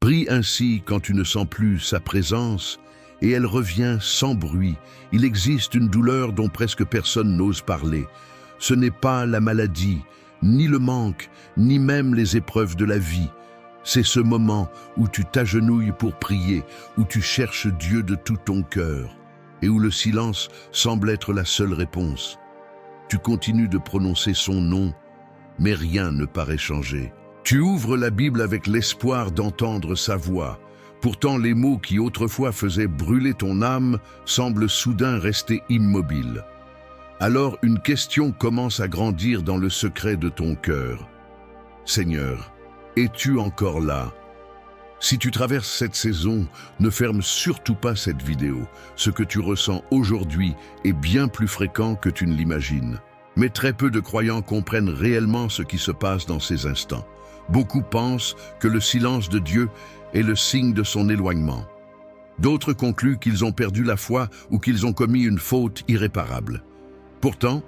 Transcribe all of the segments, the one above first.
Prie ainsi quand tu ne sens plus sa présence, et elle revient sans bruit. Il existe une douleur dont presque personne n'ose parler. Ce n'est pas la maladie, ni le manque, ni même les épreuves de la vie. C'est ce moment où tu t'agenouilles pour prier, où tu cherches Dieu de tout ton cœur, et où le silence semble être la seule réponse. Tu continues de prononcer son nom, mais rien ne paraît changer. Tu ouvres la Bible avec l'espoir d'entendre sa voix. Pourtant, les mots qui autrefois faisaient brûler ton âme semblent soudain rester immobiles. Alors une question commence à grandir dans le secret de ton cœur. Seigneur, es-tu encore là? Si tu traverses cette saison, ne ferme surtout pas cette vidéo. Ce que tu ressens aujourd'hui est bien plus fréquent que tu ne l'imagines. Mais très peu de croyants comprennent réellement ce qui se passe dans ces instants. Beaucoup pensent que le silence de Dieu est le signe de son éloignement. D'autres concluent qu'ils ont perdu la foi ou qu'ils ont commis une faute irréparable. Pourtant,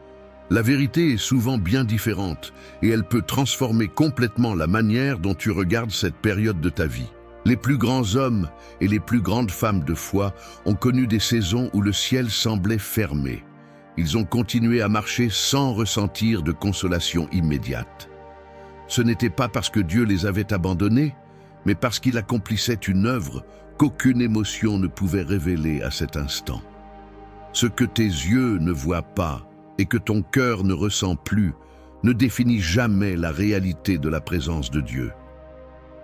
la vérité est souvent bien différente et elle peut transformer complètement la manière dont tu regardes cette période de ta vie. Les plus grands hommes et les plus grandes femmes de foi ont connu des saisons où le ciel semblait fermé. Ils ont continué à marcher sans ressentir de consolation immédiate. Ce n'était pas parce que Dieu les avait abandonnés, mais parce qu'il accomplissait une œuvre qu'aucune émotion ne pouvait révéler à cet instant. Ce que tes yeux ne voient pas et que ton cœur ne ressent plus ne définit jamais la réalité de la présence de Dieu.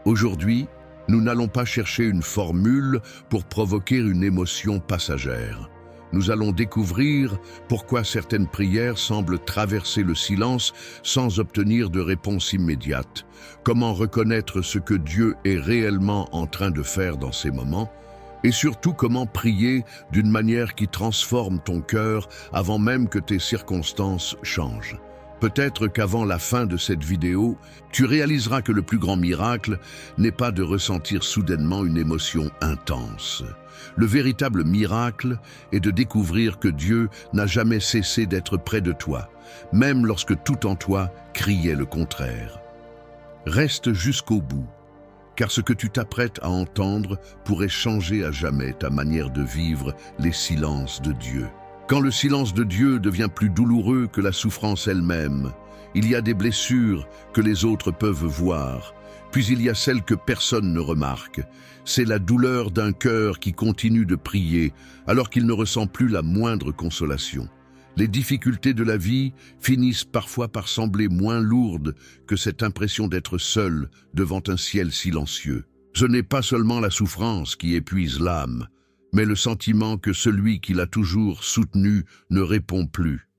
Aujourd'hui, nous n'allons pas chercher une formule pour provoquer une émotion passagère. Nous allons découvrir pourquoi certaines prières semblent traverser le silence sans obtenir de réponse immédiate. Comment reconnaître ce que Dieu est réellement en train de faire dans ces moments, et surtout comment prier d'une manière qui transforme ton cœur avant même que tes circonstances changent. Peut-être qu'avant la fin de cette vidéo, tu réaliseras que le plus grand miracle n'est pas de ressentir soudainement une émotion intense. Le véritable miracle est de découvrir que Dieu n'a jamais cessé d'être près de toi, même lorsque tout en toi criait le contraire. Reste jusqu'au bout, car ce que tu t'apprêtes à entendre pourrait changer à jamais ta manière de vivre les silences de Dieu. Quand le silence de Dieu devient plus douloureux que la souffrance elle-même, il y a des blessures que les autres peuvent voir, puis il y a celles que personne ne remarque. C'est la douleur d'un cœur qui continue de prier alors qu'il ne ressent plus la moindre consolation. Les difficultés de la vie finissent parfois par sembler moins lourdes que cette impression d'être seul devant un ciel silencieux. Ce n'est pas seulement la souffrance qui épuise l'âme, mais le sentiment que celui qui l'a toujours soutenu ne répond plus.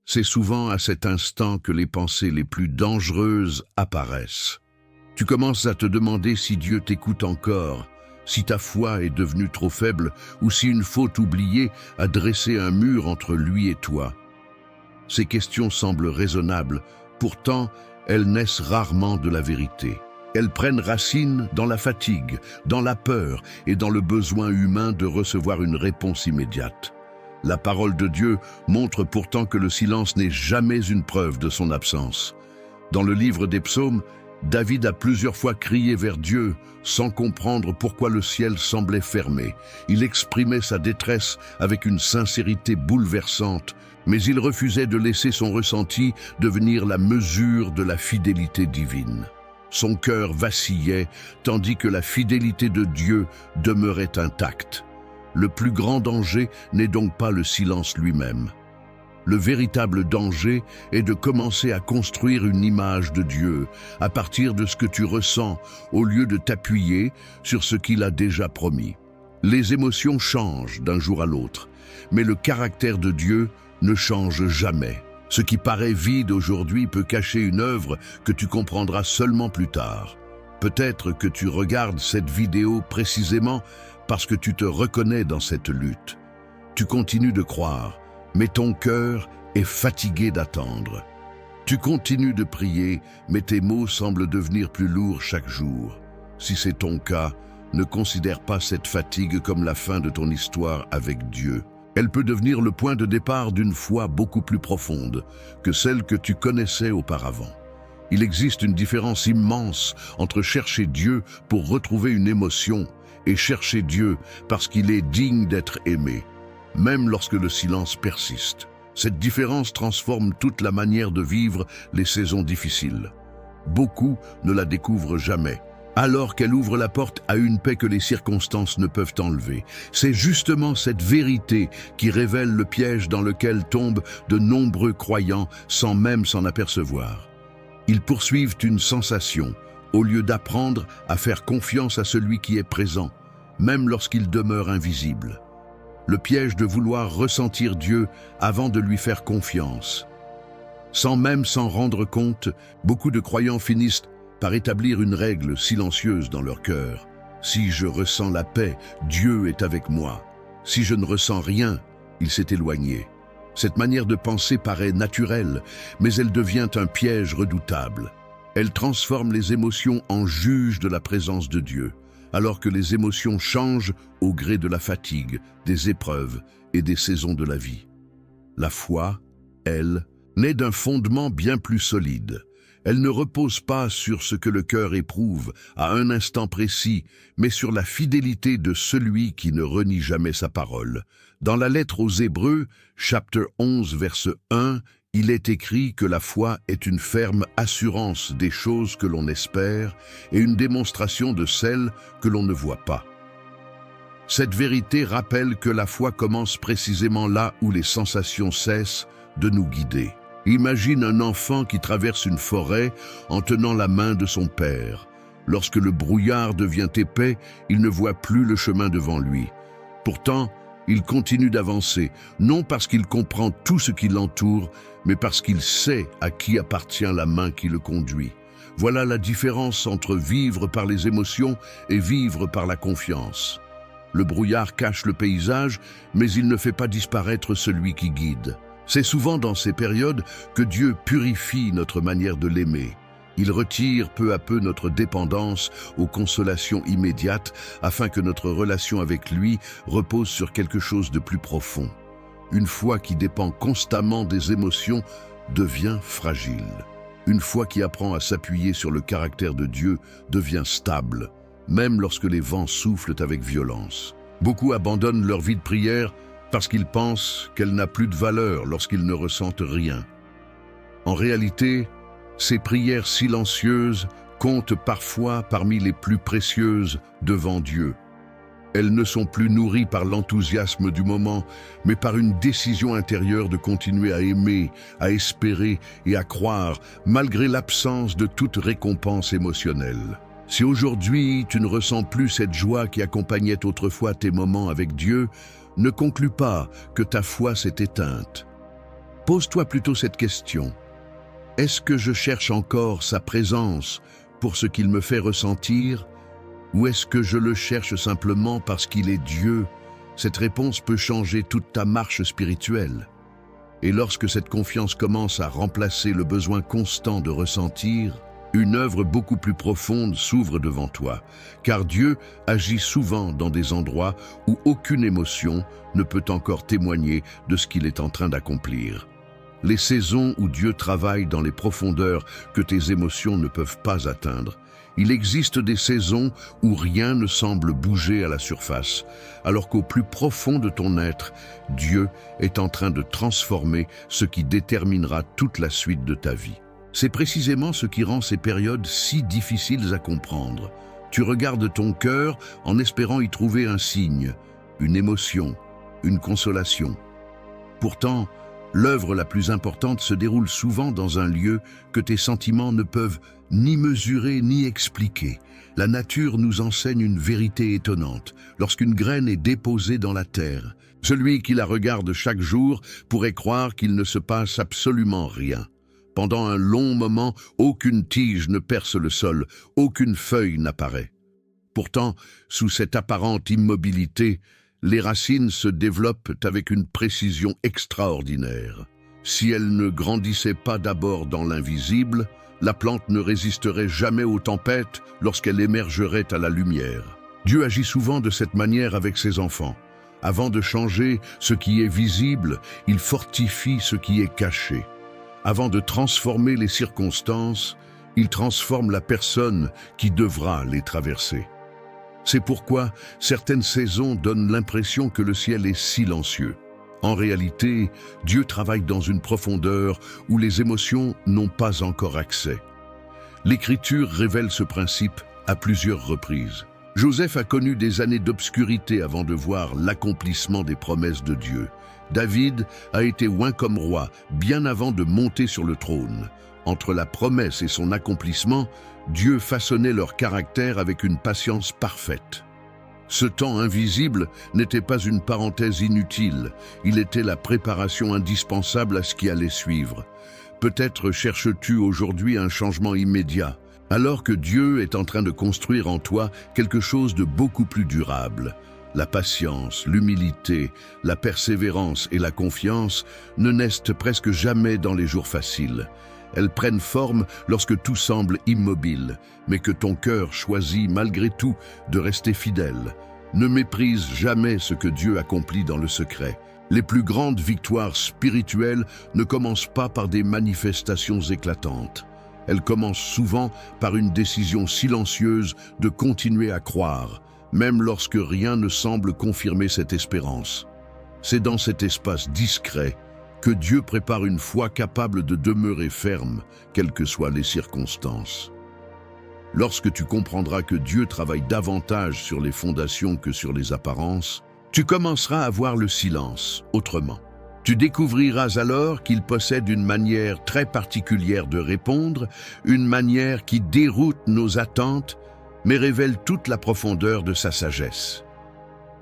C'est souvent à cet instant que les pensées les plus dangereuses apparaissent. Tu commences à te demander si Dieu t'écoute encore, si ta foi est devenue trop faible ou si une faute oubliée a dressé un mur entre lui et toi. Ces questions semblent raisonnables, pourtant elles naissent rarement de la vérité. Elles prennent racine dans la fatigue, dans la peur et dans le besoin humain de recevoir une réponse immédiate. La parole de Dieu montre pourtant que le silence n'est jamais une preuve de son absence. Dans le livre des Psaumes, David a plusieurs fois crié vers Dieu sans comprendre pourquoi le ciel semblait fermé. Il exprimait sa détresse avec une sincérité bouleversante, mais il refusait de laisser son ressenti devenir la mesure de la fidélité divine. Son cœur vacillait, tandis que la fidélité de Dieu demeurait intacte. Le plus grand danger n'est donc pas le silence lui-même. Le véritable danger est de commencer à construire une image de Dieu à partir de ce que tu ressens, au lieu de t'appuyer sur ce qu'il a déjà promis. Les émotions changent d'un jour à l'autre, mais le caractère de Dieu ne change jamais. Ce qui paraît vide aujourd'hui peut cacher une œuvre que tu comprendras seulement plus tard. Peut-être que tu regardes cette vidéo précisément parce que tu te reconnais dans cette lutte. Tu continues de croire, mais ton cœur est fatigué d'attendre. Tu continues de prier, mais tes mots semblent devenir plus lourds chaque jour. Si c'est ton cas, ne considère pas cette fatigue comme la fin de ton histoire avec Dieu. Elle peut devenir le point de départ d'une foi beaucoup plus profonde que celle que tu connaissais auparavant. Il existe une différence immense entre chercher Dieu pour retrouver une émotion et chercher Dieu parce qu'il est digne d'être aimé, même lorsque le silence persiste. Cette différence transforme toute la manière de vivre les saisons difficiles. Beaucoup ne la découvrent jamais, alors qu'elle ouvre la porte à une paix que les circonstances ne peuvent enlever. C'est justement cette vérité qui révèle le piège dans lequel tombent de nombreux croyants sans même s'en apercevoir. Ils poursuivent une sensation, au lieu d'apprendre à faire confiance à celui qui est présent, même lorsqu'il demeure invisible. Le piège de vouloir ressentir Dieu avant de lui faire confiance. Sans même s'en rendre compte, beaucoup de croyants finissent par établir une règle silencieuse dans leur cœur. Si je ressens la paix, Dieu est avec moi. Si je ne ressens rien, il s'est éloigné. Cette manière de penser paraît naturelle, mais elle devient un piège redoutable. Elle transforme les émotions en juges de la présence de Dieu, alors que les émotions changent au gré de la fatigue, des épreuves et des saisons de la vie. La foi, elle, naît d'un fondement bien plus solide. Elle ne repose pas sur ce que le cœur éprouve à un instant précis, mais sur la fidélité de celui qui ne renie jamais sa parole. Dans la lettre aux Hébreux, chapitre 11, verset 1, il est écrit que la foi est une ferme assurance des choses que l'on espère et une démonstration de celles que l'on ne voit pas. Cette vérité rappelle que la foi commence précisément là où les sensations cessent de nous guider. Imagine un enfant qui traverse une forêt en tenant la main de son père. Lorsque le brouillard devient épais, il ne voit plus le chemin devant lui. Pourtant, il continue d'avancer, non parce qu'il comprend tout ce qui l'entoure, mais parce qu'il sait à qui appartient la main qui le conduit. Voilà la différence entre vivre par les émotions et vivre par la confiance. Le brouillard cache le paysage, mais il ne fait pas disparaître celui qui guide. C'est souvent dans ces périodes que Dieu purifie notre manière de l'aimer. Il retire peu à peu notre dépendance aux consolations immédiates afin que notre relation avec lui repose sur quelque chose de plus profond. Une foi qui dépend constamment des émotions devient fragile. Une foi qui apprend à s'appuyer sur le caractère de Dieu devient stable, même lorsque les vents soufflent avec violence. Beaucoup abandonnent leur vie de prière parce qu'ils pensent qu'elle n'a plus de valeur lorsqu'ils ne ressentent rien. En réalité, ces prières silencieuses comptent parfois parmi les plus précieuses devant Dieu. Elles ne sont plus nourries par l'enthousiasme du moment, mais par une décision intérieure de continuer à aimer, à espérer et à croire, malgré l'absence de toute récompense émotionnelle. Si aujourd'hui tu ne ressens plus cette joie qui accompagnait autrefois tes moments avec Dieu, ne conclus pas que ta foi s'est éteinte. Pose-toi plutôt cette question. Est-ce que je cherche encore sa présence pour ce qu'il me fait ressentir, ou est-ce que je le cherche simplement parce qu'il est Dieu? Cette réponse peut changer toute ta marche spirituelle. Et lorsque cette confiance commence à remplacer le besoin constant de ressentir, une œuvre beaucoup plus profonde s'ouvre devant toi, car Dieu agit souvent dans des endroits où aucune émotion ne peut encore témoigner de ce qu'il est en train d'accomplir. Les saisons où Dieu travaille dans les profondeurs que tes émotions ne peuvent pas atteindre. Il existe des saisons où rien ne semble bouger à la surface, alors qu'au plus profond de ton être, Dieu est en train de transformer ce qui déterminera toute la suite de ta vie. C'est précisément ce qui rend ces périodes si difficiles à comprendre. Tu regardes ton cœur en espérant y trouver un signe, une émotion, une consolation. Pourtant, l'œuvre la plus importante se déroule souvent dans un lieu que tes sentiments ne peuvent ni mesurer ni expliquer. La nature nous enseigne une vérité étonnante. Lorsqu'une graine est déposée dans la terre, celui qui la regarde chaque jour pourrait croire qu'il ne se passe absolument rien. Pendant un long moment, aucune tige ne perce le sol, aucune feuille n'apparaît. Pourtant, sous cette apparente immobilité, les racines se développent avec une précision extraordinaire. Si elles ne grandissaient pas d'abord dans l'invisible, la plante ne résisterait jamais aux tempêtes lorsqu'elle émergerait à la lumière. Dieu agit souvent de cette manière avec ses enfants. Avant de changer ce qui est visible, il fortifie ce qui est caché. Avant de transformer les circonstances, il transforme la personne qui devra les traverser. C'est pourquoi certaines saisons donnent l'impression que le ciel est silencieux. En réalité, Dieu travaille dans une profondeur où les émotions n'ont pas encore accès. L'Écriture révèle ce principe à plusieurs reprises. Joseph a connu des années d'obscurité avant de voir l'accomplissement des promesses de Dieu. David a été oint comme roi bien avant de monter sur le trône. Entre la promesse et son accomplissement, Dieu façonnait leur caractère avec une patience parfaite. Ce temps invisible n'était pas une parenthèse inutile, il était la préparation indispensable à ce qui allait suivre. Peut-être cherches-tu aujourd'hui un changement immédiat, alors que Dieu est en train de construire en toi quelque chose de beaucoup plus durable. La patience, l'humilité, la persévérance et la confiance ne naissent presque jamais dans les jours faciles. Elles prennent forme lorsque tout semble immobile, mais que ton cœur choisit malgré tout de rester fidèle. Ne méprise jamais ce que Dieu accomplit dans le secret. Les plus grandes victoires spirituelles ne commencent pas par des manifestations éclatantes. Elles commencent souvent par une décision silencieuse de continuer à croire, même lorsque rien ne semble confirmer cette espérance. C'est dans cet espace discret que Dieu prépare une foi capable de demeurer ferme, quelles que soient les circonstances. Lorsque tu comprendras que Dieu travaille davantage sur les fondations que sur les apparences, tu commenceras à voir le silence autrement. Tu découvriras alors qu'il possède une manière très particulière de répondre, une manière qui déroute nos attentes, mais révèle toute la profondeur de sa sagesse.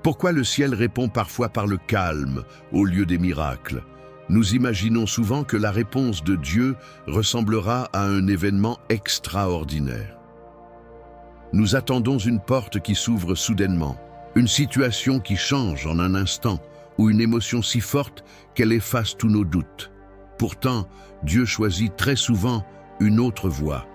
Pourquoi le ciel répond parfois par le calme au lieu des miracles? Nous imaginons souvent que la réponse de Dieu ressemblera à un événement extraordinaire. Nous attendons une porte qui s'ouvre soudainement, une situation qui change en un instant, ou une émotion si forte qu'elle efface tous nos doutes. Pourtant, Dieu choisit très souvent une autre voie.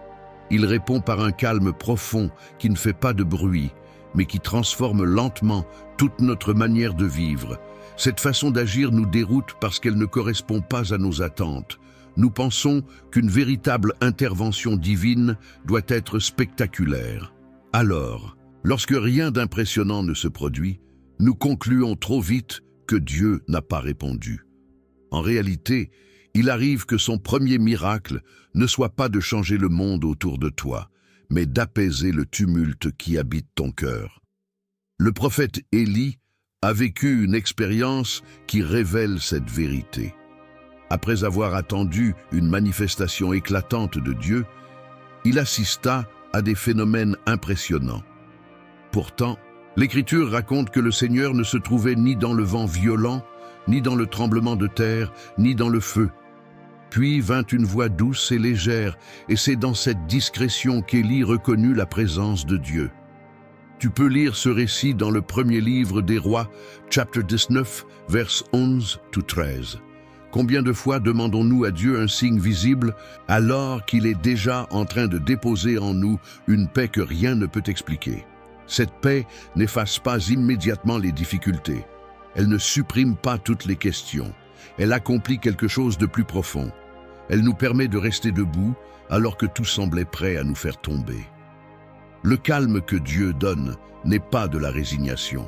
Il répond par un calme profond qui ne fait pas de bruit, mais qui transforme lentement toute notre manière de vivre. Cette façon d'agir nous déroute parce qu'elle ne correspond pas à nos attentes. Nous pensons qu'une véritable intervention divine doit être spectaculaire. Alors, lorsque rien d'impressionnant ne se produit, nous concluons trop vite que Dieu n'a pas répondu. En réalité, il arrive que son premier miracle ne soit pas de changer le monde autour de toi, mais d'apaiser le tumulte qui habite ton cœur. Le prophète Élie a vécu une expérience qui révèle cette vérité. Après avoir attendu une manifestation éclatante de Dieu, il assista à des phénomènes impressionnants. Pourtant, l'Écriture raconte que le Seigneur ne se trouvait ni dans le vent violent, ni dans le tremblement de terre, ni dans le feu. Puis vint une voix douce et légère, et c'est dans cette discrétion qu'Élie reconnut la présence de Dieu. Tu peux lire ce récit dans le premier livre des Rois, chapitre 19, vers 11-13. Combien de fois demandons-nous à Dieu un signe visible alors qu'il est déjà en train de déposer en nous une paix que rien ne peut expliquer? Cette paix n'efface pas immédiatement les difficultés. Elle ne supprime pas toutes les questions. Elle accomplit quelque chose de plus profond. Elle nous permet de rester debout alors que tout semblait prêt à nous faire tomber. Le calme que Dieu donne n'est pas de la résignation.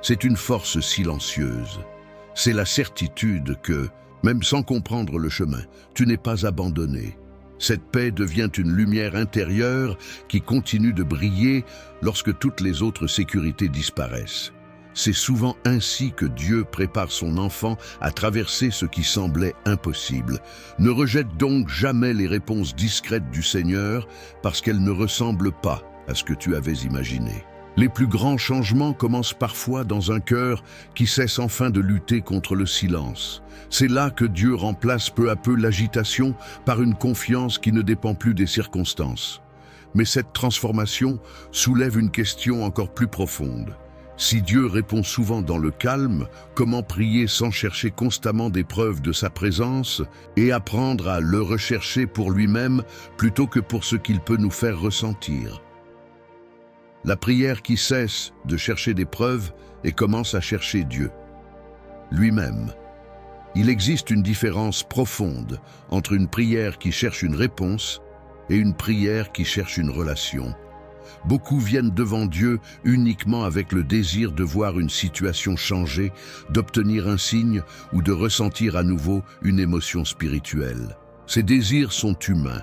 C'est une force silencieuse. C'est la certitude que, même sans comprendre le chemin, tu n'es pas abandonné. Cette paix devient une lumière intérieure qui continue de briller lorsque toutes les autres sécurités disparaissent. C'est souvent ainsi que Dieu prépare son enfant à traverser ce qui semblait impossible. Ne rejette donc jamais les réponses discrètes du Seigneur parce qu'elles ne ressemblent pas à ce que tu avais imaginé. Les plus grands changements commencent parfois dans un cœur qui cesse enfin de lutter contre le silence. C'est là que Dieu remplace peu à peu l'agitation par une confiance qui ne dépend plus des circonstances. Mais cette transformation soulève une question encore plus profonde. Si Dieu répond souvent dans le calme, comment prier sans chercher constamment des preuves de sa présence et apprendre à le rechercher pour lui-même plutôt que pour ce qu'il peut nous faire ressentir? La prière qui cesse de chercher des preuves et commence à chercher Dieu lui-même. Il existe une différence profonde entre une prière qui cherche une réponse et une prière qui cherche une relation. Beaucoup viennent devant Dieu uniquement avec le désir de voir une situation changer, d'obtenir un signe ou de ressentir à nouveau une émotion spirituelle. Ces désirs sont humains,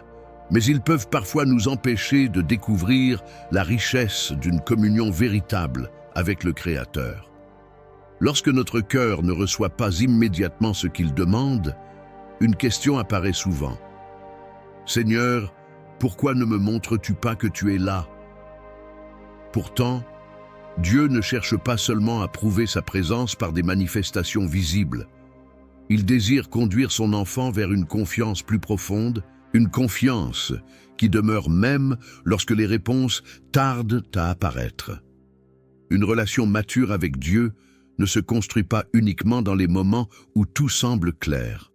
mais ils peuvent parfois nous empêcher de découvrir la richesse d'une communion véritable avec le Créateur. Lorsque notre cœur ne reçoit pas immédiatement ce qu'il demande, une question apparaît souvent. « Seigneur, pourquoi ne me montres-tu pas que tu es là ?» Pourtant, Dieu ne cherche pas seulement à prouver sa présence par des manifestations visibles. Il désire conduire son enfant vers une confiance plus profonde, une confiance qui demeure même lorsque les réponses tardent à apparaître. Une relation mature avec Dieu ne se construit pas uniquement dans les moments où tout semble clair.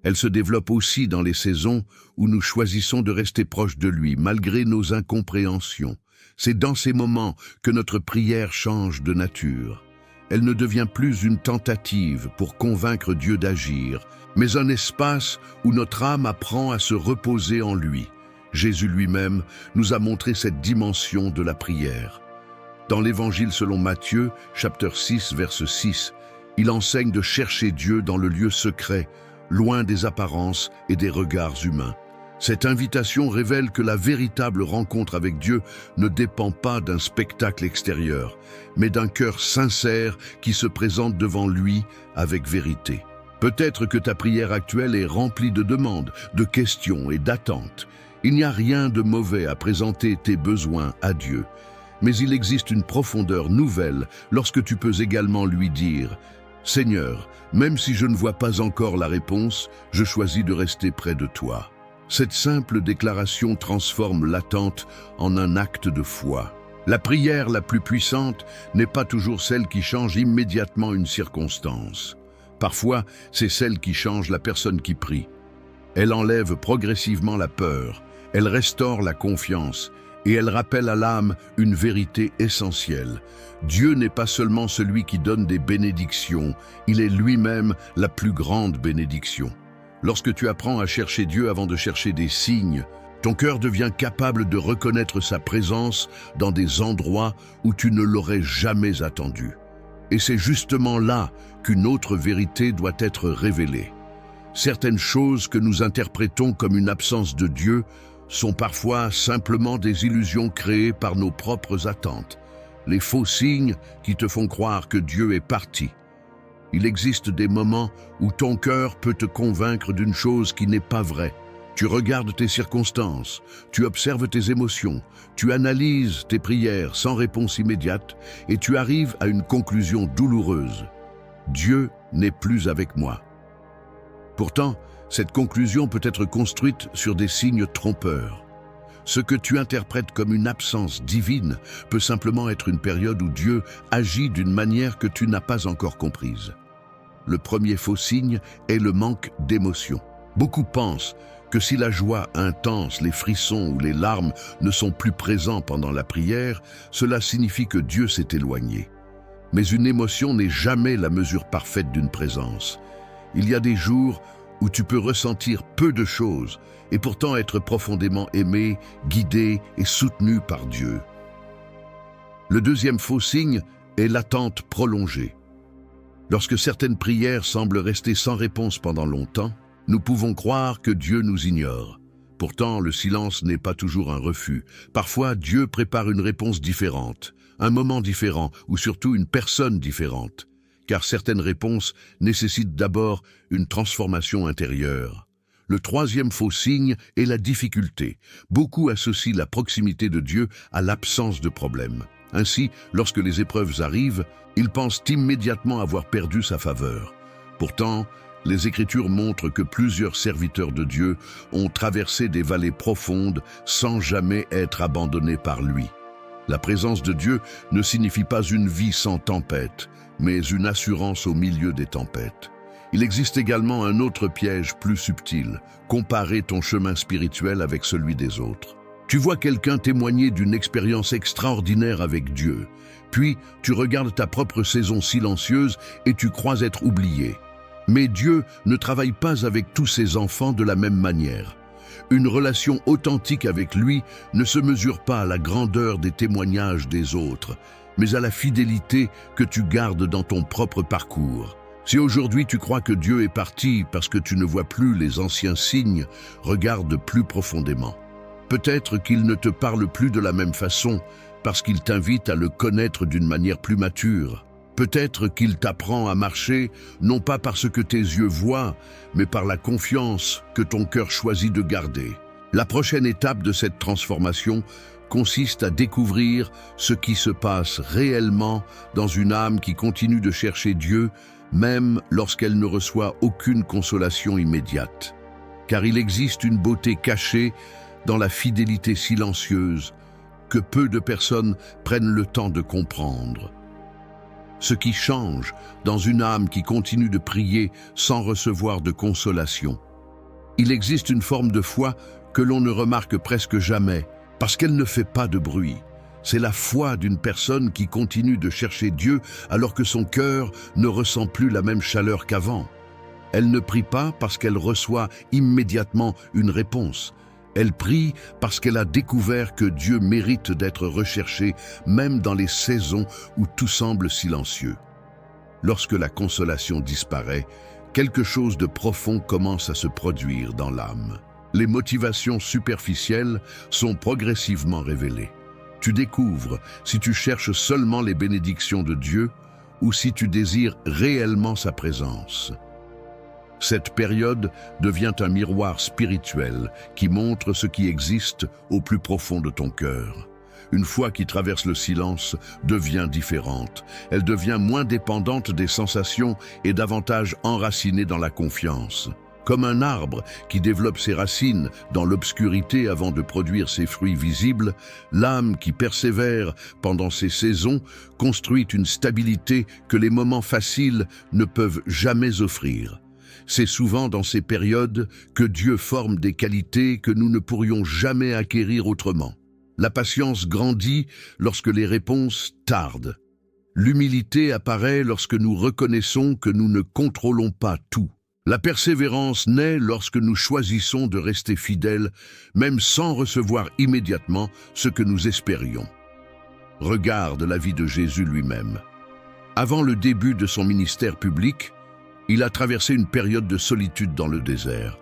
Elle se développe aussi dans les saisons où nous choisissons de rester proches de lui, malgré nos incompréhensions. C'est dans ces moments que notre prière change de nature. Elle ne devient plus une tentative pour convaincre Dieu d'agir, mais un espace où notre âme apprend à se reposer en lui. Jésus lui-même nous a montré cette dimension de la prière. Dans l'Évangile selon Matthieu, chapitre 6, verset 6, il enseigne de chercher Dieu dans le lieu secret, loin des apparences et des regards humains. Cette invitation révèle que la véritable rencontre avec Dieu ne dépend pas d'un spectacle extérieur, mais d'un cœur sincère qui se présente devant lui avec vérité. Peut-être que ta prière actuelle est remplie de demandes, de questions et d'attentes. Il n'y a rien de mauvais à présenter tes besoins à Dieu, mais il existe une profondeur nouvelle lorsque tu peux également lui dire « Seigneur, même si je ne vois pas encore la réponse, je choisis de rester près de toi. » Cette simple déclaration transforme l'attente en un acte de foi. La prière la plus puissante n'est pas toujours celle qui change immédiatement une circonstance. Parfois, c'est celle qui change la personne qui prie. Elle enlève progressivement la peur, elle restaure la confiance et elle rappelle à l'âme une vérité essentielle. Dieu n'est pas seulement celui qui donne des bénédictions, il est lui-même la plus grande bénédiction. Lorsque tu apprends à chercher Dieu avant de chercher des signes, ton cœur devient capable de reconnaître sa présence dans des endroits où tu ne l'aurais jamais attendu. Et c'est justement là qu'une autre vérité doit être révélée. Certaines choses que nous interprétons comme une absence de Dieu sont parfois simplement des illusions créées par nos propres attentes, les faux signes qui te font croire que Dieu est parti. Il existe des moments où ton cœur peut te convaincre d'une chose qui n'est pas vraie. Tu regardes tes circonstances, tu observes tes émotions, tu analyses tes prières sans réponse immédiate et tu arrives à une conclusion douloureuse. Dieu n'est plus avec moi. Pourtant, cette conclusion peut être construite sur des signes trompeurs. Ce que tu interprètes comme une absence divine peut simplement être une période où Dieu agit d'une manière que tu n'as pas encore comprise. Le premier faux signe est le manque d'émotion. Beaucoup pensent que si la joie intense, les frissons ou les larmes ne sont plus présents pendant la prière, cela signifie que Dieu s'est éloigné. Mais une émotion n'est jamais la mesure parfaite d'une présence. Il y a des jours où tu peux ressentir peu de choses et pourtant être profondément aimé, guidé et soutenu par Dieu. Le deuxième faux signe est l'attente prolongée. Lorsque certaines prières semblent rester sans réponse pendant longtemps, nous pouvons croire que Dieu nous ignore. Pourtant, le silence n'est pas toujours un refus. Parfois, Dieu prépare une réponse différente, un moment différent ou surtout une personne différente. Car certaines réponses nécessitent d'abord une transformation intérieure. Le troisième faux signe est la difficulté. Beaucoup associent la proximité de Dieu à l'absence de problème. Ainsi, lorsque les épreuves arrivent, ils pensent immédiatement avoir perdu sa faveur. Pourtant, les Écritures montrent que plusieurs serviteurs de Dieu ont traversé des vallées profondes sans jamais être abandonnés par lui. La présence de Dieu ne signifie pas une vie sans tempête, mais une assurance au milieu des tempêtes. Il existe également un autre piège plus subtil, comparer ton chemin spirituel avec celui des autres. Tu vois quelqu'un témoigner d'une expérience extraordinaire avec Dieu, puis tu regardes ta propre saison silencieuse et tu crois être oublié. Mais Dieu ne travaille pas avec tous ses enfants de la même manière. Une relation authentique avec lui ne se mesure pas à la grandeur des témoignages des autres, mais à la fidélité que tu gardes dans ton propre parcours. Si aujourd'hui tu crois que Dieu est parti parce que tu ne vois plus les anciens signes, regarde plus profondément. Peut-être qu'il ne te parle plus de la même façon parce qu'il t'invite à le connaître d'une manière plus mature. Peut-être qu'il t'apprend à marcher, non pas parce que tes yeux voient, mais par la confiance que ton cœur choisit de garder. La prochaine étape de cette transformation consiste à découvrir ce qui se passe réellement dans une âme qui continue de chercher Dieu, même lorsqu'elle ne reçoit aucune consolation immédiate. Car il existe une beauté cachée dans la fidélité silencieuse que peu de personnes prennent le temps de comprendre. Ce qui change dans une âme qui continue de prier sans recevoir de consolation. Il existe une forme de foi que l'on ne remarque presque jamais, parce qu'elle ne fait pas de bruit. C'est la foi d'une personne qui continue de chercher Dieu alors que son cœur ne ressent plus la même chaleur qu'avant. Elle ne prie pas parce qu'elle reçoit immédiatement une réponse. Elle prie parce qu'elle a découvert que Dieu mérite d'être recherché même dans les saisons où tout semble silencieux. Lorsque la consolation disparaît, quelque chose de profond commence à se produire dans l'âme. Les motivations superficielles sont progressivement révélées. Tu découvres si tu cherches seulement les bénédictions de Dieu ou si tu désires réellement sa présence. Cette période devient un miroir spirituel qui montre ce qui existe au plus profond de ton cœur. Une foi qui traverse le silence devient différente. Elle devient moins dépendante des sensations et davantage enracinée dans la confiance. Comme un arbre qui développe ses racines dans l'obscurité avant de produire ses fruits visibles, l'âme qui persévère pendant ces saisons construit une stabilité que les moments faciles ne peuvent jamais offrir. C'est souvent dans ces périodes que Dieu forme des qualités que nous ne pourrions jamais acquérir autrement. La patience grandit lorsque les réponses tardent. L'humilité apparaît lorsque nous reconnaissons que nous ne contrôlons pas tout. La persévérance naît lorsque nous choisissons de rester fidèles, même sans recevoir immédiatement ce que nous espérions. Regarde la vie de Jésus lui-même. Avant le début de son ministère public, il a traversé une période de solitude dans le désert.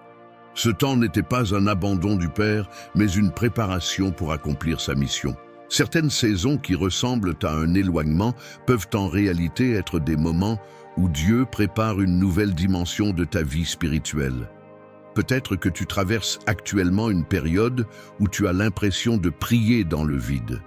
Ce temps n'était pas un abandon du Père, mais une préparation pour accomplir sa mission. Certaines saisons qui ressemblent à un éloignement peuvent en réalité être des moments où Dieu prépare une nouvelle dimension de ta vie spirituelle. Peut-être que tu traverses actuellement une période où tu as l'impression de prier dans le vide.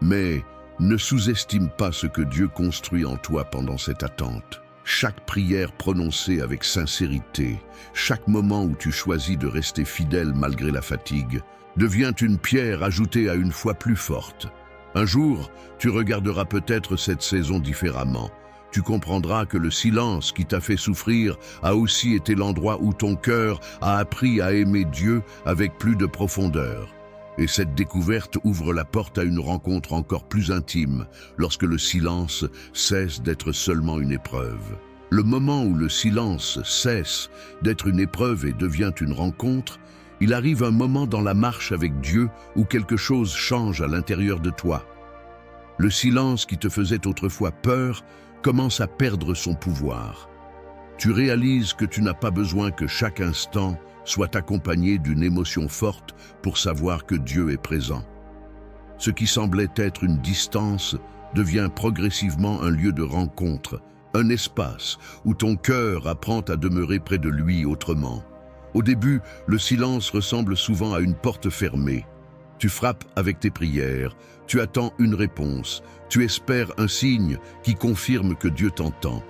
Mais ne sous-estime pas ce que Dieu construit en toi pendant cette attente. Chaque prière prononcée avec sincérité, chaque moment où tu choisis de rester fidèle malgré la fatigue, devient une pierre ajoutée à une foi plus forte. Un jour, tu regarderas peut-être cette saison différemment. Tu comprendras que le silence qui t'a fait souffrir a aussi été l'endroit où ton cœur a appris à aimer Dieu avec plus de profondeur. Et cette découverte ouvre la porte à une rencontre encore plus intime, lorsque le silence cesse d'être seulement une épreuve. Le moment où le silence cesse d'être une épreuve et devient une rencontre, il arrive un moment dans la marche avec Dieu où quelque chose change à l'intérieur de toi. Le silence qui te faisait autrefois peur commence à perdre son pouvoir. Tu réalises que tu n'as pas besoin que chaque instant soit accompagné d'une émotion forte pour savoir que Dieu est présent. Ce qui semblait être une distance devient progressivement un lieu de rencontre, un espace où ton cœur apprend à demeurer près de lui autrement. Au début, le silence ressemble souvent à une porte fermée. Tu frappes avec tes prières, tu attends une réponse, tu espères un signe qui confirme que Dieu t'entend.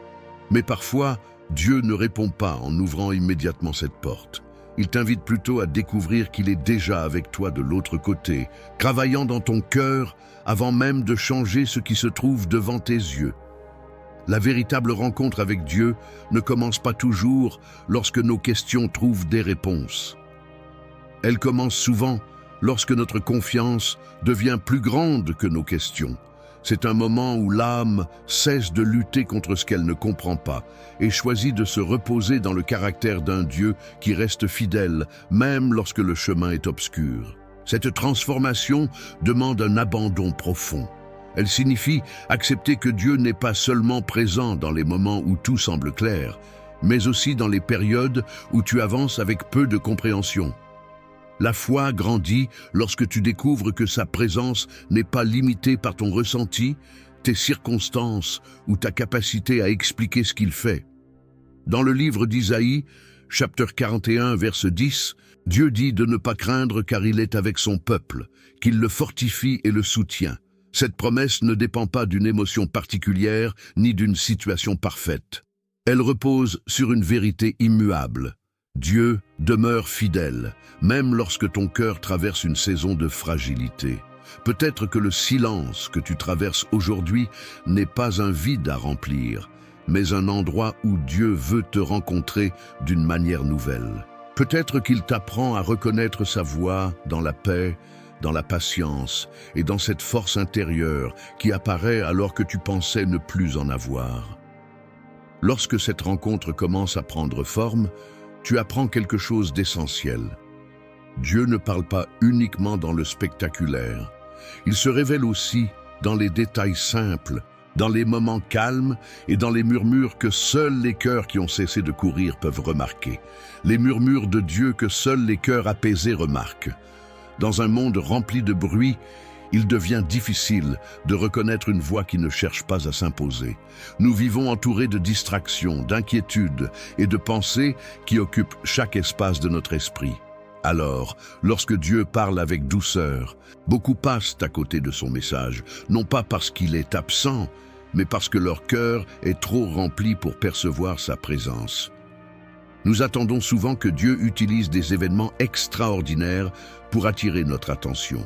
Mais parfois, Dieu ne répond pas en ouvrant immédiatement cette porte. Il t'invite plutôt à découvrir qu'il est déjà avec toi de l'autre côté, travaillant dans ton cœur avant même de changer ce qui se trouve devant tes yeux. La véritable rencontre avec Dieu ne commence pas toujours lorsque nos questions trouvent des réponses. Elle commence souvent lorsque notre confiance devient plus grande que nos questions, C'est un moment où l'âme cesse de lutter contre ce qu'elle ne comprend pas et choisit de se reposer dans le caractère d'un Dieu qui reste fidèle, même lorsque le chemin est obscur. Cette transformation demande un abandon profond. Elle signifie accepter que Dieu n'est pas seulement présent dans les moments où tout semble clair, mais aussi dans les périodes où tu avances avec peu de compréhension. La foi grandit lorsque tu découvres que sa présence n'est pas limitée par ton ressenti, tes circonstances ou ta capacité à expliquer ce qu'il fait. Dans le livre d'Isaïe, chapitre 41, verset 10, Dieu dit de ne pas craindre car il est avec son peuple, qu'il le fortifie et le soutient. Cette promesse ne dépend pas d'une émotion particulière ni d'une situation parfaite. Elle repose sur une vérité immuable. Dieu demeure fidèle, même lorsque ton cœur traverse une saison de fragilité. Peut-être que le silence que tu traverses aujourd'hui n'est pas un vide à remplir, mais un endroit où Dieu veut te rencontrer d'une manière nouvelle. Peut-être qu'il t'apprend à reconnaître sa voix dans la paix, dans la patience et dans cette force intérieure qui apparaît alors que tu pensais ne plus en avoir. Lorsque cette rencontre commence à prendre forme, tu apprends quelque chose d'essentiel. Dieu ne parle pas uniquement dans le spectaculaire. Il se révèle aussi dans les détails simples, dans les moments calmes et dans les murmures que seuls les cœurs qui ont cessé de courir peuvent remarquer. Les murmures de Dieu que seuls les cœurs apaisés remarquent. Dans un monde rempli de bruit, il devient difficile de reconnaître une voix qui ne cherche pas à s'imposer. Nous vivons entourés de distractions, d'inquiétudes et de pensées qui occupent chaque espace de notre esprit. Alors, lorsque Dieu parle avec douceur, beaucoup passent à côté de son message, non pas parce qu'il est absent, mais parce que leur cœur est trop rempli pour percevoir sa présence. Nous attendons souvent que Dieu utilise des événements extraordinaires pour attirer notre attention.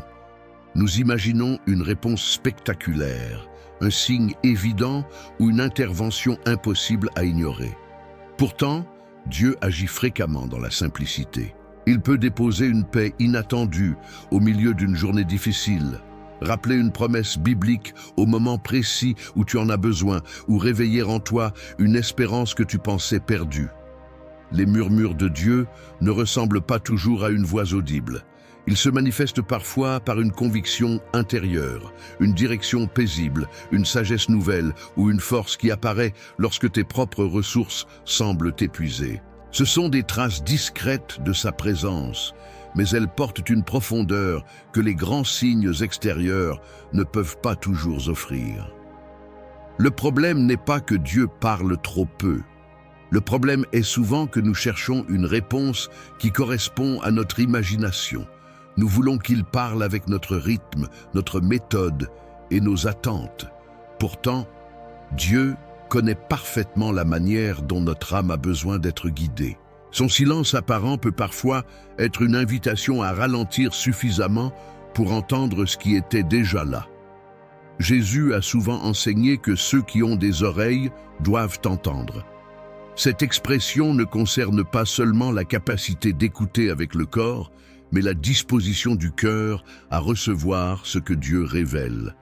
Nous imaginons une réponse spectaculaire, un signe évident ou une intervention impossible à ignorer. Pourtant, Dieu agit fréquemment dans la simplicité. Il peut déposer une paix inattendue au milieu d'une journée difficile, rappeler une promesse biblique au moment précis où tu en as besoin ou réveiller en toi une espérance que tu pensais perdue. Les murmures de Dieu ne ressemblent pas toujours à une voix audible. Ils se manifestent parfois par une conviction intérieure, une direction paisible, une sagesse nouvelle ou une force qui apparaît lorsque tes propres ressources semblent t'épuiser. Ce sont des traces discrètes de sa présence, mais elles portent une profondeur que les grands signes extérieurs ne peuvent pas toujours offrir. Le problème n'est pas que Dieu parle trop peu. Le problème est souvent que nous cherchons une réponse qui correspond à notre imagination. Nous voulons qu'il parle avec notre rythme, notre méthode et nos attentes. Pourtant, Dieu connaît parfaitement la manière dont notre âme a besoin d'être guidée. Son silence apparent peut parfois être une invitation à ralentir suffisamment pour entendre ce qui était déjà là. Jésus a souvent enseigné que ceux qui ont des oreilles doivent entendre. Cette expression ne concerne pas seulement la capacité d'écouter avec le corps, mais la disposition du cœur à recevoir ce que Dieu révèle.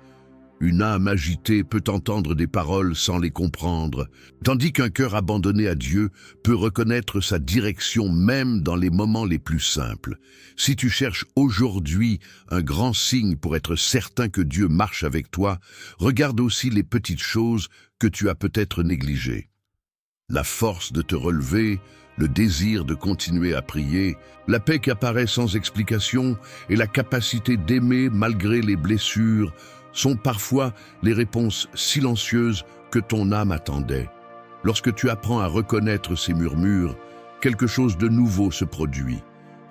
Une âme agitée peut entendre des paroles sans les comprendre, tandis qu'un cœur abandonné à Dieu peut reconnaître sa direction même dans les moments les plus simples. Si tu cherches aujourd'hui un grand signe pour être certain que Dieu marche avec toi, regarde aussi les petites choses que tu as peut-être négligées. La force de te relever, le désir de continuer à prier, la paix qui apparaît sans explication et la capacité d'aimer malgré les blessures sont parfois les réponses silencieuses que ton âme attendait. Lorsque tu apprends à reconnaître ces murmures, quelque chose de nouveau se produit.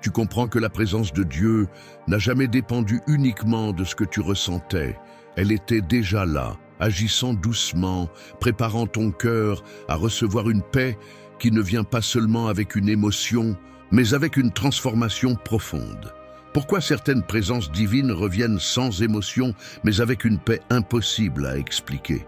Tu comprends que la présence de Dieu n'a jamais dépendu uniquement de ce que tu ressentais. Elle était déjà là, agissant doucement, préparant ton cœur à recevoir une paix qui ne vient pas seulement avec une émotion, mais avec une transformation profonde. Pourquoi certaines présences divines reviennent sans émotion, mais avec une paix impossible à expliquer?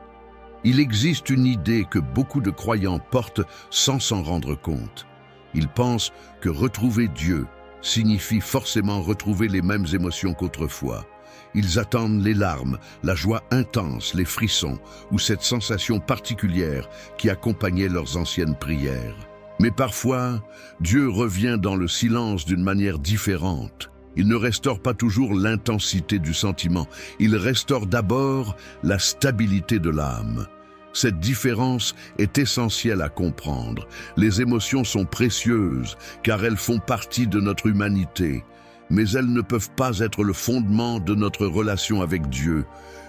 Il existe une idée que beaucoup de croyants portent sans s'en rendre compte. Ils pensent que retrouver Dieu signifie forcément retrouver les mêmes émotions qu'autrefois. Ils attendent les larmes, la joie intense, les frissons ou cette sensation particulière qui accompagnait leurs anciennes prières. Mais parfois, Dieu revient dans le silence d'une manière différente. Il ne restaure pas toujours l'intensité du sentiment, il restaure d'abord la stabilité de l'âme. Cette différence est essentielle à comprendre. Les émotions sont précieuses car elles font partie de notre humanité, mais elles ne peuvent pas être le fondement de notre relation avec Dieu.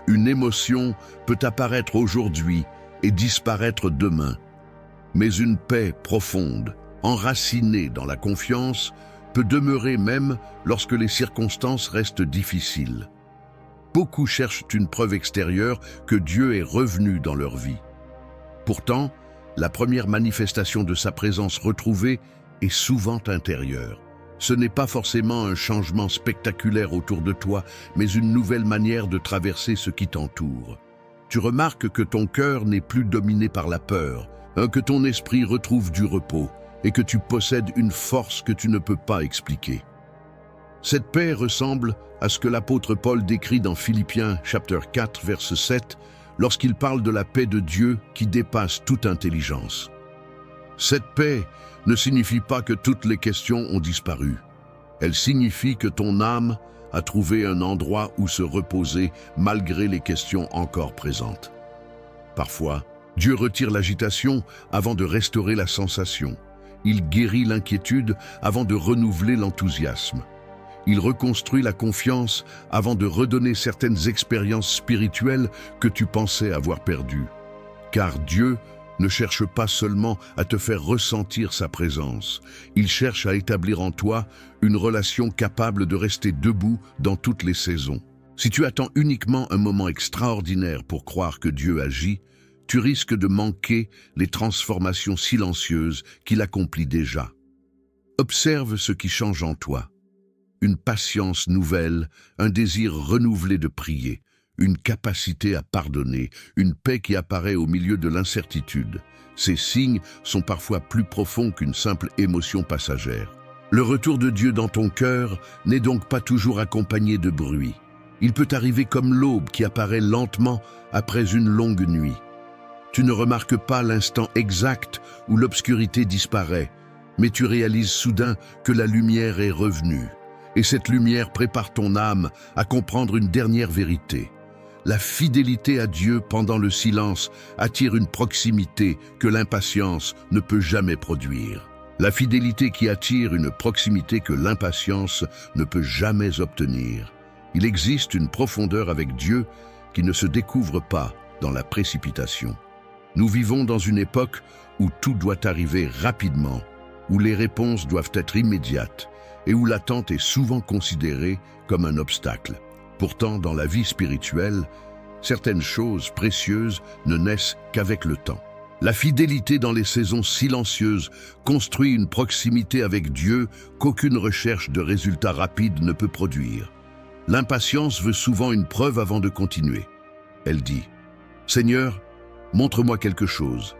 Une émotion peut apparaître aujourd'hui et disparaître demain. Mais une paix profonde, enracinée dans la confiance, peut demeurer même lorsque les circonstances restent difficiles. Beaucoup cherchent une preuve extérieure que Dieu est revenu dans leur vie. Pourtant, la première manifestation de sa présence retrouvée est souvent intérieure. Ce n'est pas forcément un changement spectaculaire autour de toi, mais une nouvelle manière de traverser ce qui t'entoure. Tu remarques que ton cœur n'est plus dominé par la peur, que ton esprit retrouve du repos et que tu possèdes une force que tu ne peux pas expliquer. Cette paix ressemble à ce que l'apôtre Paul décrit dans Philippiens chapitre 4, verset 7, lorsqu'il parle de la paix de Dieu qui dépasse toute intelligence. Cette paix ne signifie pas que toutes les questions ont disparu. Elle signifie que ton âme a trouvé un endroit où se reposer malgré les questions encore présentes. Parfois, Dieu retire l'agitation avant de restaurer la sensation. Il guérit l'inquiétude avant de renouveler l'enthousiasme. Il reconstruit la confiance avant de redonner certaines expériences spirituelles que tu pensais avoir perdues. Car Dieu ne cherche pas seulement à te faire ressentir sa présence, il cherche à établir en toi une relation capable de rester debout dans toutes les saisons. Si tu attends uniquement un moment extraordinaire pour croire que Dieu agit, tu risques de manquer les transformations silencieuses qu'il accomplit déjà. Observe ce qui change en toi. Une patience nouvelle, un désir renouvelé de prier, une capacité à pardonner, une paix qui apparaît au milieu de l'incertitude. Ces signes sont parfois plus profonds qu'une simple émotion passagère. Le retour de Dieu dans ton cœur n'est donc pas toujours accompagné de bruit. Il peut arriver comme l'aube qui apparaît lentement après une longue nuit. Tu ne remarques pas l'instant exact où l'obscurité disparaît, mais tu réalises soudain que la lumière est revenue. Et cette lumière prépare ton âme à comprendre une dernière vérité. La fidélité à Dieu pendant le silence attire une proximité que l'impatience ne peut jamais produire. La fidélité qui attire une proximité que l'impatience ne peut jamais obtenir. Il existe une profondeur avec Dieu qui ne se découvre pas dans la précipitation. Nous vivons dans une époque où tout doit arriver rapidement, où les réponses doivent être immédiates et où l'attente est souvent considérée comme un obstacle. Pourtant, dans la vie spirituelle, certaines choses précieuses ne naissent qu'avec le temps. La fidélité dans les saisons silencieuses construit une proximité avec Dieu qu'aucune recherche de résultats rapides ne peut produire. L'impatience veut souvent une preuve avant de continuer. Elle dit « Seigneur, montre-moi quelque chose,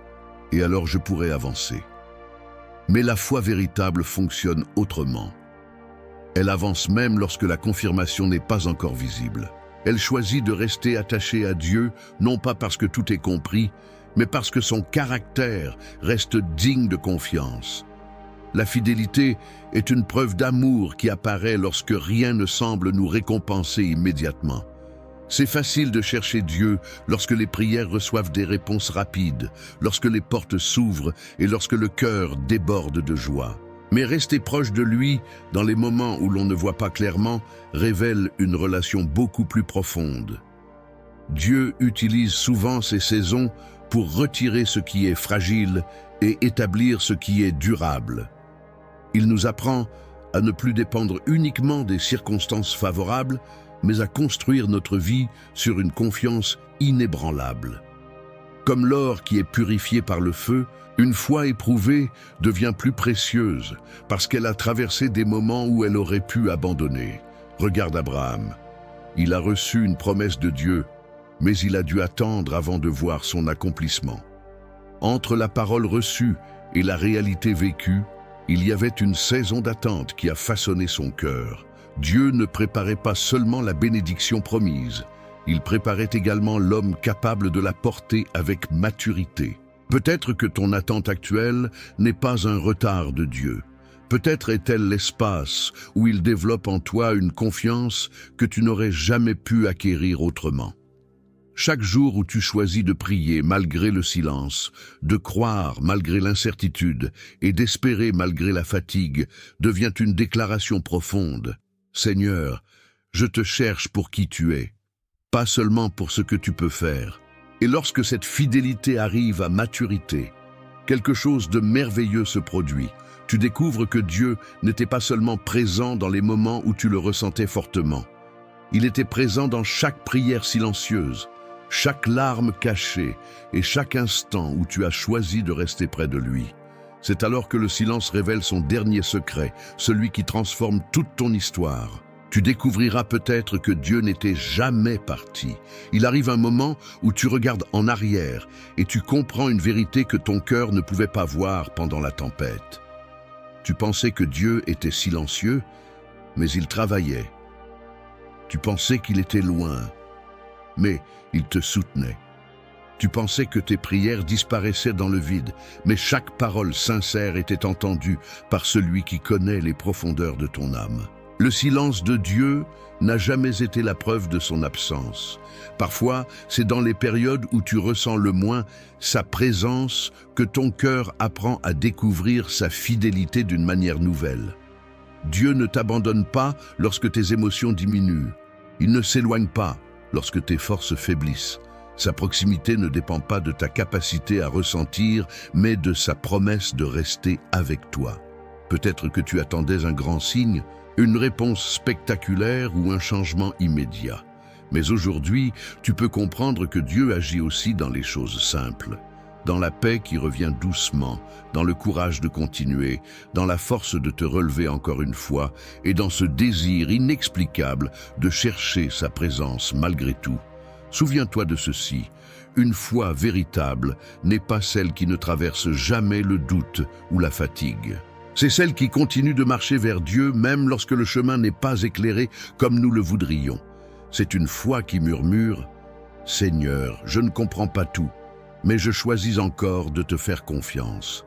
et alors je pourrai avancer. » Mais la foi véritable fonctionne autrement. Elle avance même lorsque la confirmation n'est pas encore visible. Elle choisit de rester attachée à Dieu, non pas parce que tout est compris, mais parce que son caractère reste digne de confiance. La fidélité est une preuve d'amour qui apparaît lorsque rien ne semble nous récompenser immédiatement. C'est facile de chercher Dieu lorsque les prières reçoivent des réponses rapides, lorsque les portes s'ouvrent et lorsque le cœur déborde de joie. Mais rester proche de lui, dans les moments où l'on ne voit pas clairement, révèle une relation beaucoup plus profonde. Dieu utilise souvent ces saisons pour retirer ce qui est fragile et établir ce qui est durable. Il nous apprend à ne plus dépendre uniquement des circonstances favorables, mais à construire notre vie sur une confiance inébranlable. Comme l'or qui est purifié par le feu, une foi éprouvée devient plus précieuse parce qu'elle a traversé des moments où elle aurait pu abandonner. Regarde Abraham. Il a reçu une promesse de Dieu, mais il a dû attendre avant de voir son accomplissement. Entre la parole reçue et la réalité vécue, il y avait une saison d'attente qui a façonné son cœur. Dieu ne préparait pas seulement la bénédiction promise, il préparait également l'homme capable de la porter avec maturité. Peut-être que ton attente actuelle n'est pas un retard de Dieu. Peut-être est-elle l'espace où il développe en toi une confiance que tu n'aurais jamais pu acquérir autrement. Chaque jour où tu choisis de prier malgré le silence, de croire malgré l'incertitude et d'espérer malgré la fatigue devient une déclaration profonde. Seigneur, je te cherche pour qui tu es, pas seulement pour ce que tu peux faire. Et lorsque cette fidélité arrive à maturité, quelque chose de merveilleux se produit. Tu découvres que Dieu n'était pas seulement présent dans les moments où tu le ressentais fortement. Il était présent dans chaque prière silencieuse, chaque larme cachée et chaque instant où tu as choisi de rester près de lui. C'est alors que le silence révèle son dernier secret, celui qui transforme toute ton histoire. Tu découvriras peut-être que Dieu n'était jamais parti. Il arrive un moment où tu regardes en arrière et tu comprends une vérité que ton cœur ne pouvait pas voir pendant la tempête. Tu pensais que Dieu était silencieux, mais il travaillait. Tu pensais qu'il était loin, mais il te soutenait. Tu pensais que tes prières disparaissaient dans le vide, mais chaque parole sincère était entendue par celui qui connaît les profondeurs de ton âme. Le silence de Dieu n'a jamais été la preuve de son absence. Parfois, c'est dans les périodes où tu ressens le moins sa présence que ton cœur apprend à découvrir sa fidélité d'une manière nouvelle. Dieu ne t'abandonne pas lorsque tes émotions diminuent. Il ne s'éloigne pas lorsque tes forces faiblissent. Sa proximité ne dépend pas de ta capacité à ressentir, mais de sa promesse de rester avec toi. Peut-être que tu attendais un grand signe, une réponse spectaculaire ou un changement immédiat. Mais aujourd'hui, tu peux comprendre que Dieu agit aussi dans les choses simples, dans la paix qui revient doucement, dans le courage de continuer, dans la force de te relever encore une fois et dans ce désir inexplicable de chercher sa présence malgré tout. Souviens-toi de ceci, une foi véritable n'est pas celle qui ne traverse jamais le doute ou la fatigue. C'est celle qui continue de marcher vers Dieu même lorsque le chemin n'est pas éclairé comme nous le voudrions. C'est une foi qui murmure « Seigneur, je ne comprends pas tout, mais je choisis encore de te faire confiance. »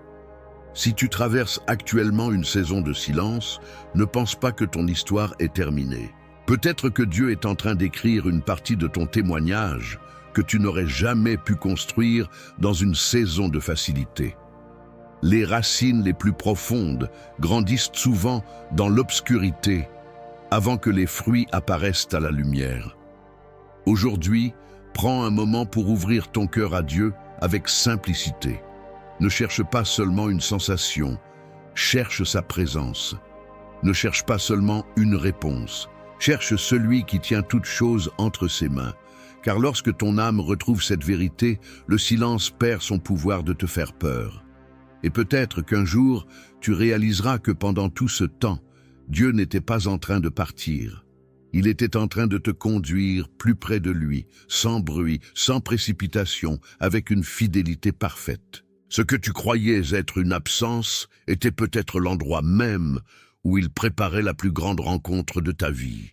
Si tu traverses actuellement une saison de silence, ne pense pas que ton histoire est terminée. Peut-être que Dieu est en train d'écrire une partie de ton témoignage que tu n'aurais jamais pu construire dans une saison de facilité. Les racines les plus profondes grandissent souvent dans l'obscurité avant que les fruits apparaissent à la lumière. Aujourd'hui, prends un moment pour ouvrir ton cœur à Dieu avec simplicité. Ne cherche pas seulement une sensation, cherche sa présence. Ne cherche pas seulement une réponse, cherche celui qui tient toute chose entre ses mains. Car lorsque ton âme retrouve cette vérité, le silence perd son pouvoir de te faire peur. Et peut-être qu'un jour, tu réaliseras que pendant tout ce temps, Dieu n'était pas en train de partir. Il était en train de te conduire plus près de lui, sans bruit, sans précipitation, avec une fidélité parfaite. Ce que tu croyais être une absence était peut-être l'endroit même où il préparait la plus grande rencontre de ta vie.